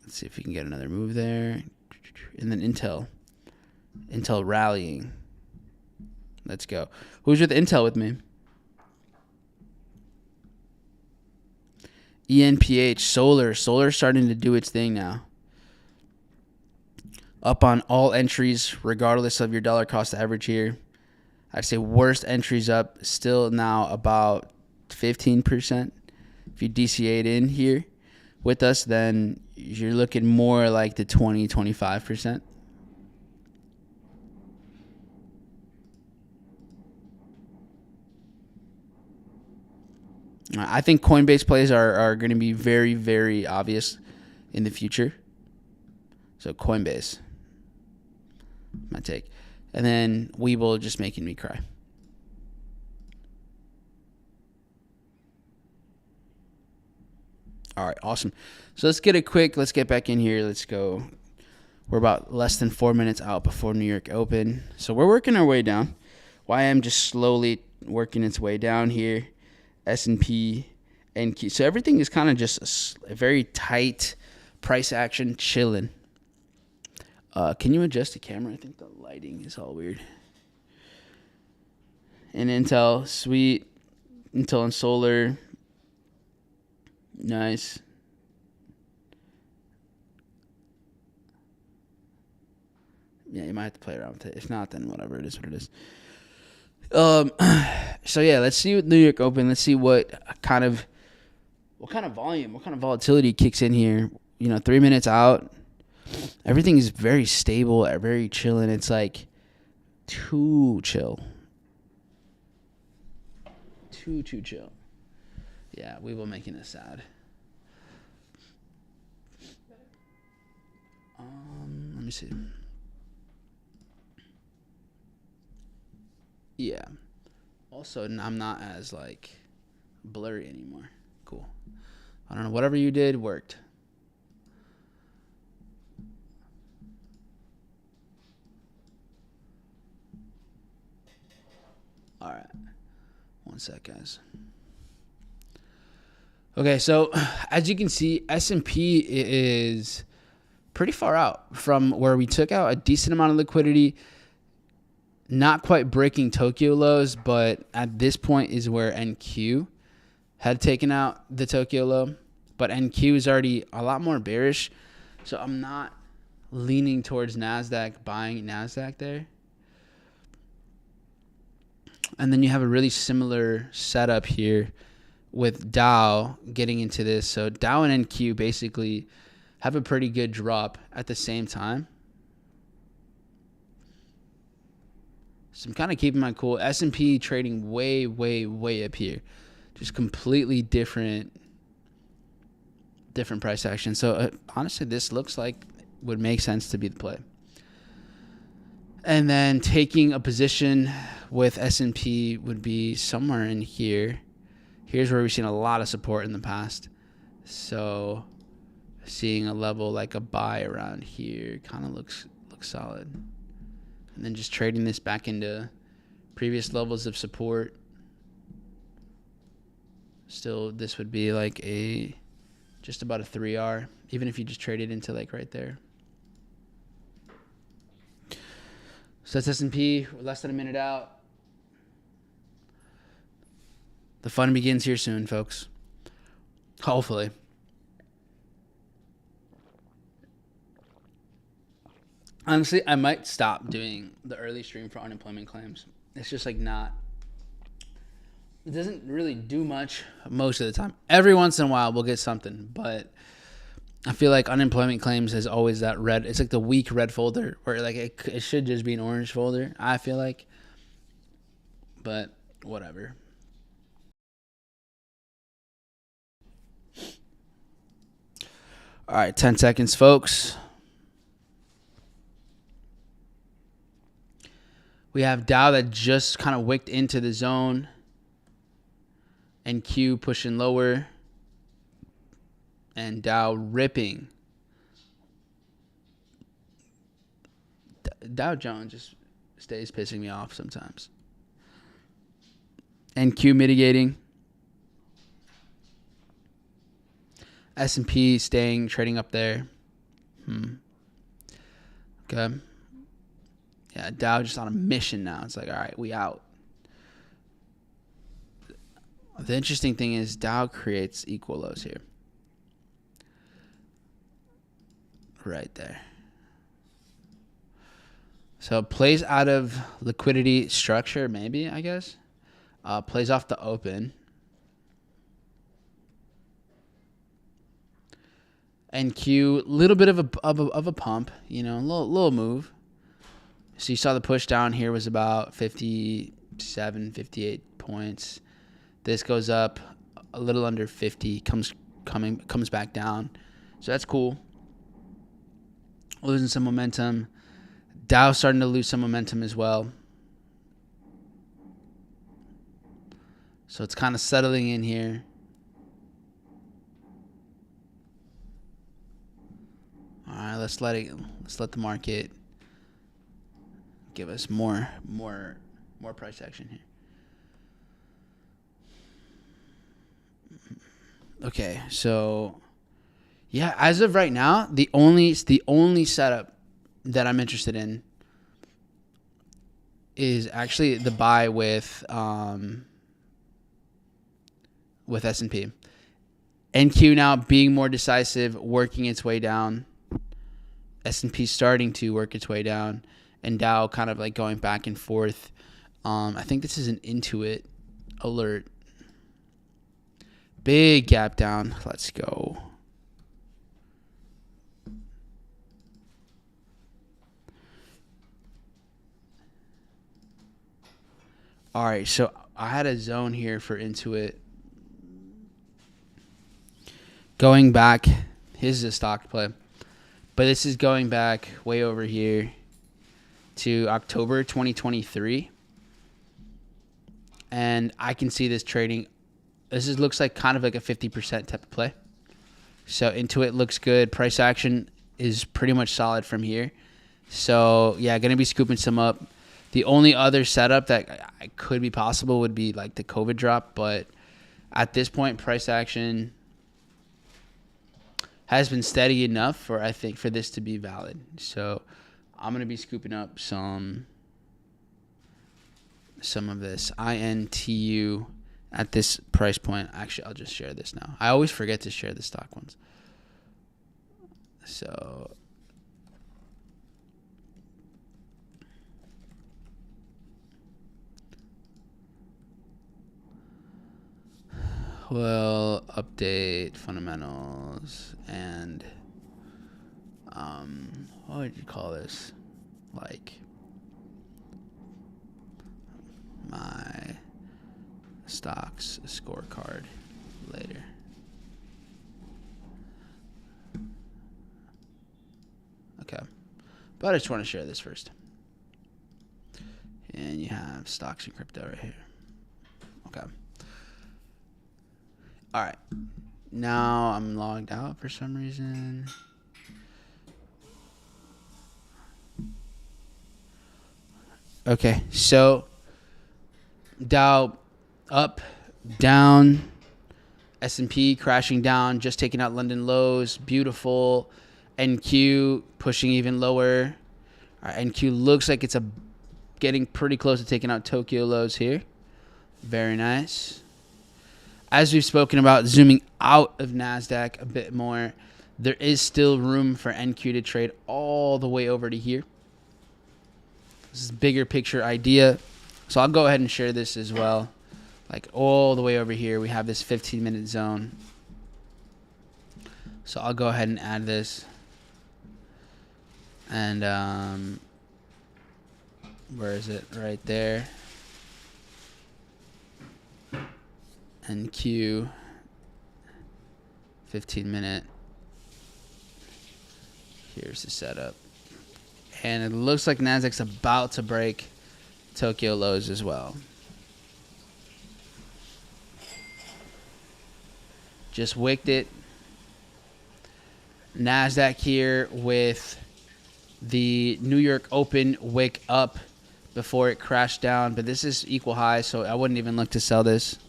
Let's see if we can get another move there. And then Intel rallying. Let's go. Who's with Intel with me? ENPH, Solar starting to do its thing now. Up on all entries, regardless of your dollar cost average here. I'd say worst entries up, still now about 15%. If you DCA'd in here with us, then you're looking more like the 20-25%. I think Coinbase plays are going to be very, very obvious in the future. So Coinbase, my take. And then Webull just making me cry. All right, awesome. So let's get back in here. Let's go. We're about less than 4 minutes out before New York Open. So we're working our way down. YM just slowly working its way down here. S&P, NQ. So everything is kind of just a very tight price action, chilling. Can you adjust the camera? I think the lighting is all weird. And Intel, sweet. Intel and Solar. Nice. Yeah, you might have to play around with it. If not, then whatever. It is what it is. So yeah, let's see what New York Open. Let's see what kind of volume, what kind of volatility kicks in here. 3 minutes out, everything is very stable, very chilling. It's like too chill. Too chill. Yeah, we will making us sad. Let me see. Yeah. Also, I'm not as blurry anymore. Cool. I don't know. Whatever you did worked. All right. One sec, guys. Okay, so as you can see, S&P is pretty far out from where we took out a decent amount of liquidity. Not quite breaking Tokyo lows, but at this point is where NQ had taken out the Tokyo low. But NQ is already a lot more bearish, so I'm not leaning towards NASDAQ, buying NASDAQ there. And then you have a really similar setup here with Dow getting into this. So Dow and NQ basically have a pretty good drop at the same time. So I'm kind of keeping my cool. S&P trading way, way, way up here. Just completely different price action. So honestly, this looks like would make sense to be the play. And then taking a position with S&P would be somewhere in here. Here's where we've seen a lot of support in the past. So seeing a level like a buy around here kind of looks solid. And then just trading this back into previous levels of support. Still, this would be like just about a 3R, even if you just trade it into right there. So that's S&P. We're less than a minute out. The fun begins here soon, folks. Hopefully. Honestly, I might stop doing the early stream for unemployment claims. It's just not. It doesn't really do much most of the time. Every once in a while, we'll get something, but I feel like unemployment claims is always that red. It's like the weak red folder where it should just be an orange folder, I feel like. But whatever. All right, 10 seconds, folks. We have Dow that just kind of wicked into the zone. And Q pushing lower. and Dow ripping. Dow Jones just stays pissing me off sometimes. NQ mitigating. S&P staying, trading up there. Okay. Yeah, Dow just on a mission now. It's like, all right, we out. The interesting thing is Dow creates equal lows here. Right there. So plays out of liquidity structure, maybe, I guess. Plays off the open. NQ, little bit of a pump, you know, little move. So you saw the push down here was about 57, 58 points. This goes up a little under 50, comes back down. So that's cool. Losing some momentum. Dow starting to lose some momentum as well. So it's kind of settling in here. All right, let's let the market give us more price action here. Okay, so yeah, as of right now, the only setup that I'm interested in is actually the buy with S&P. NQ now being more decisive, working its way down. S&P starting to work its way down, and Dow kind of like going back and forth. I think this is an Intuit alert. Big gap down. Let's go. All right, so I had a zone here for Intuit. Going back, here's a stock play. But this is going back way over here to October 2023. And I can see this trading. Looks like kind of like a 50% type of play. So Intuit looks good. Price action is pretty much solid from here. So, yeah, going to be scooping some up. The only other setup that could be possible would be like the COVID drop. But at this point, price action has been steady enough for, I think, for this to be valid. So I'm going to be scooping up some of this INTU at this price point. Actually, I'll just share this now. I always forget to share the stock ones. So we'll update fundamentals and what would you call this? Like my stocks scorecard later. Okay. But I just want to share this first. And you have stocks and crypto right here. Okay. All right. Now I'm logged out for some reason. Okay. So Dow up, down, S&P crashing down, just taking out London lows. Beautiful. NQ pushing even lower. All right, NQ looks like it's getting pretty close to taking out Tokyo lows here. Very nice. As we've spoken about, zooming out of NASDAQ a bit more, there is still room for NQ to trade all the way over to here. This is a bigger picture idea. So I'll go ahead and share this as well. Like all the way over here, we have this 15-minute zone. So I'll go ahead and add this. And where is it? Right there. NQ 15-minute. Here's the setup. And it looks like Nasdaq's about to break Tokyo lows as well. Just wicked it. NASDAQ here with the New York Open wick up before it crashed down. But this is equal high, so I wouldn't even look to sell this.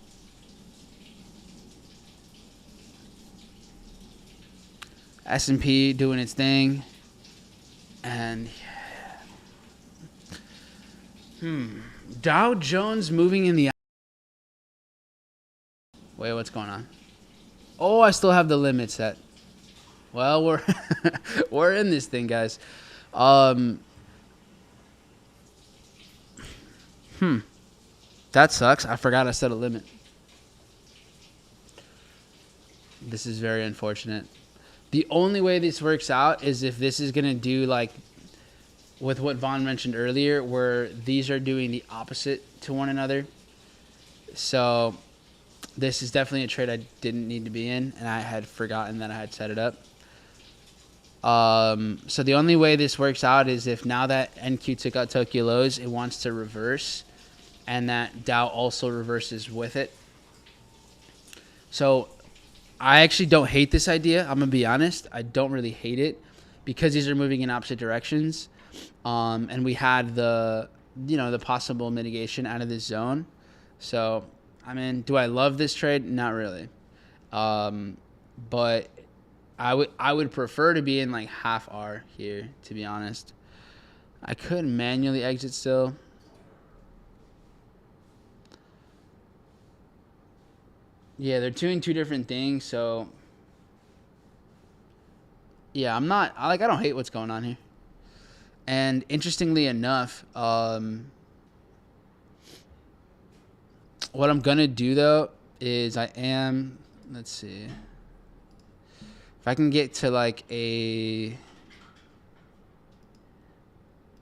S&P doing its thing. And Dow Jones moving in the... Wait, what's going on? Oh, I still have the limit set. Well, we're in this thing, guys. That sucks. I forgot I set a limit. This is very unfortunate. The only way this works out is if this is going to do like with what Vaughn mentioned earlier, where these are doing the opposite to one another. So this is definitely a trade I didn't need to be in, and I had forgotten that I had set it up. So the only way this works out is if now that NQ took out Tokyo lows, it wants to reverse, and that Dow also reverses with it. So I actually don't hate this idea. I'm going to be honest. I don't really hate it because these are moving in opposite directions. And we had the possible mitigation out of this zone. So, I mean, do I love this trade? Not really. But I would prefer to be in like half R here, to be honest. I could manually exit still. Yeah, they're doing two different things, so yeah, I don't hate what's going on here. And interestingly enough, what I'm gonna do though is let's see, if I can get to like into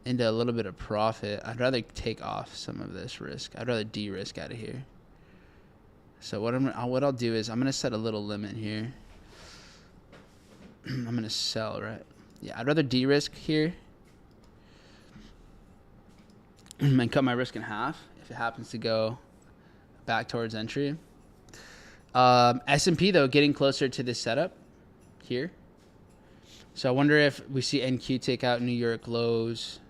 a little bit of profit, I'd rather take off some of this risk. I'd rather de-risk out of here. So what I'll do is I'm gonna set a little limit here. I'm gonna sell, right? Yeah, I'd rather de-risk here and cut my risk in half if it happens to go back towards entry. S&P though getting closer to this setup here. So I wonder if we see NQ take out New York lows.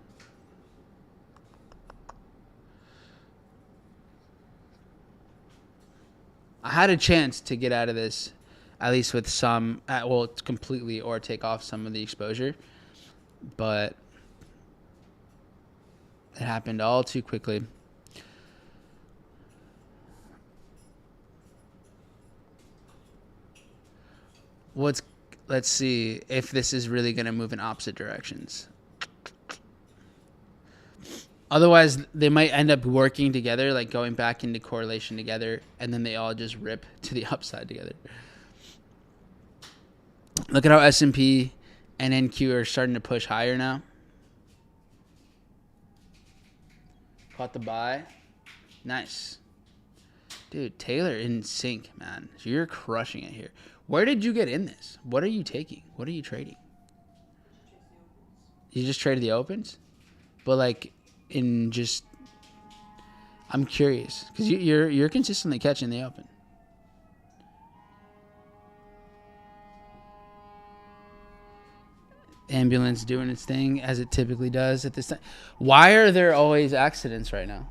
I had a chance to get out of this, at least with some, well, completely, or take off some of the exposure, but it happened all too quickly. Let's see if this is really going to move in opposite directions. Otherwise, they might end up working together, like going back into correlation together, and then they all just rip to the upside together. Look at how S&P and NQ are starting to push higher now. Caught the buy. Nice. Dude, Taylor in sync, man. You're crushing it here. Where did you get in this? What are you taking? What are you trading? You just traded the opens? But like in just, I'm curious because you're consistently catching the open. Ambulance doing its thing as it typically does at this time. Why are there always accidents right now?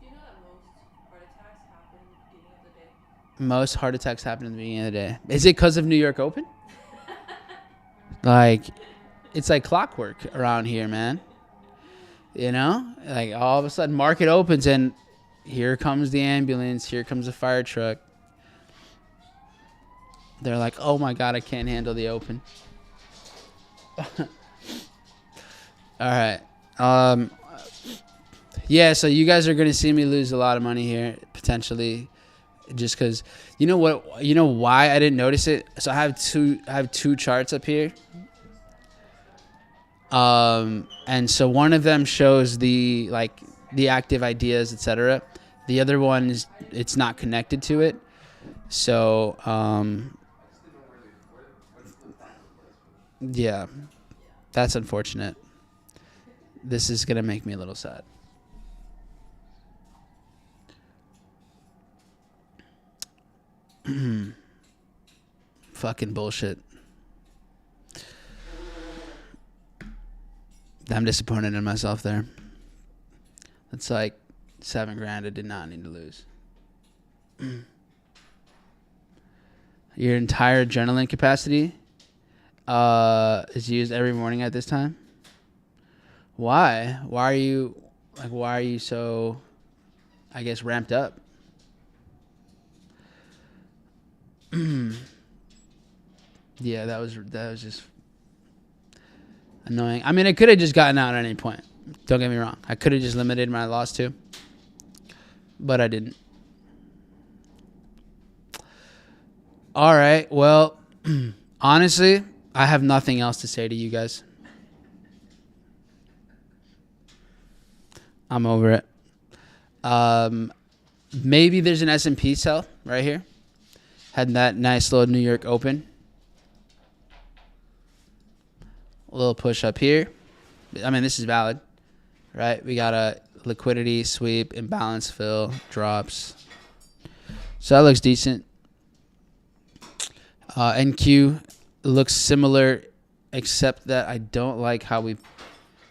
Do you know that most heart attacks happen at the beginning of the day? Most heart attacks happen at the beginning of the day. Is it because of New York Open? Like, it's like clockwork around here, man. You know, like all of a sudden market opens and here comes the ambulance. Here comes the fire truck. They're like, oh my God, I can't handle the open. All right. Yeah, so you guys are going to see me lose a lot of money here, potentially, just because, you know what, you know why I didn't notice it? So I have two charts up here. And so one of them shows the active ideas, etc. The other one is, it's not connected to it. So, yeah, that's unfortunate. This is going to make me a little sad. Fucking bullshit. I'm disappointed in myself there. It's like $7,000 I did not need to lose. Your entire adrenaline capacity is used every morning at this time. Why? Why are you so, I guess, ramped up? Yeah, that was just annoying. I mean, I could have just gotten out at any point. Don't get me wrong. I could have just limited my loss too, but I didn't. All right. Well, honestly, I have nothing else to say to you guys. I'm over it. Maybe there's an S&P sell right here. Had that nice little New York open. A little push up here. I mean, this is valid, right? We got a liquidity sweep, imbalance fill, drops. So that looks decent. NQ looks similar, except that I don't like how we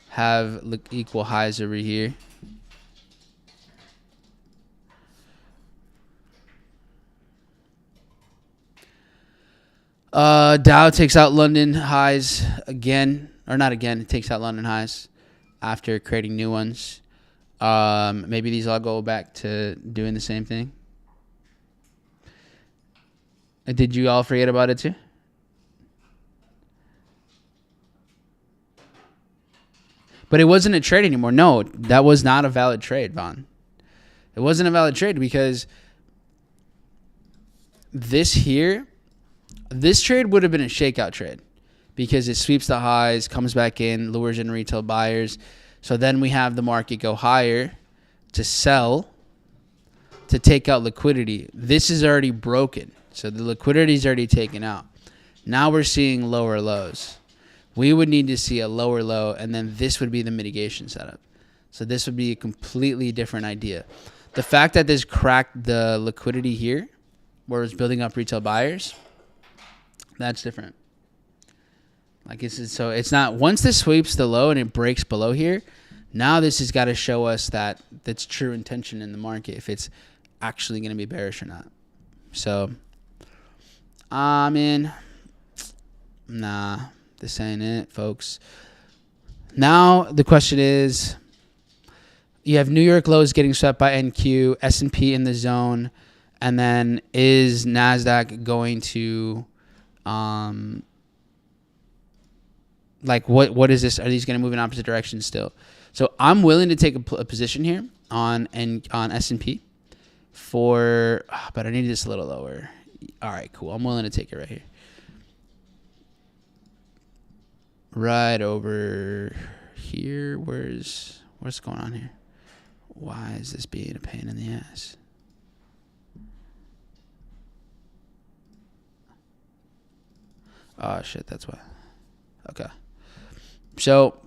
have equal highs over here. Dow takes out London highs again, or not again. It takes out London highs after creating new ones. Maybe these all go back to doing the same thing. Did you all forget about it too? But it wasn't a trade anymore. No, that was not a valid trade, Vaughn. It wasn't a valid trade because this trade would have been a shakeout trade because it sweeps the highs, comes back in, lures in retail buyers. So then we have the market go higher to sell, to take out liquidity. This is already broken. So the liquidity is already taken out. Now we're seeing lower lows. We would need to see a lower low, and then this would be the mitigation setup. So this would be a completely different idea. The fact that this cracked the liquidity here, where it's building up retail buyers, that's different. Like so it's not, once this sweeps the low and it breaks below here, now this has got to show us that that's true intention in the market, if it's actually going to be bearish or not. So, I mean, nah, this ain't it, folks. Now the question is, you have New York lows getting swept by NQ, S&P in the zone, and then is NASDAQ going to, like what is this? Are these going to move in opposite directions still? So I'm willing to take a position here on S&P but I need this a little lower. All right, cool. I'm willing to take it right here. Right over here. What's going on here? Why is this being a pain in the ass? Oh, shit, that's why. Okay. So,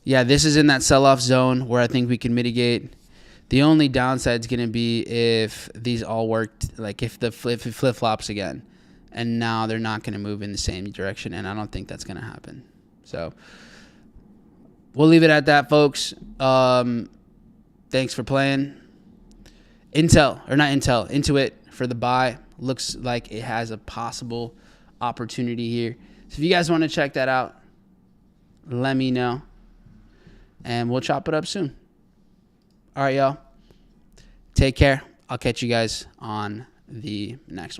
yeah, this is in that sell-off zone where I think we can mitigate. The only downside is going to be if these all worked, like if it flip-flops again. And now they're not going to move in the same direction, and I don't think that's going to happen. So, we'll leave it at that, folks. Thanks for playing. Intuit for the buy. Looks like it has a possible opportunity here. So if you guys want to check that out, let me know. And we'll chop it up soon. All right, y'all. Take care. I'll catch you guys on the next one.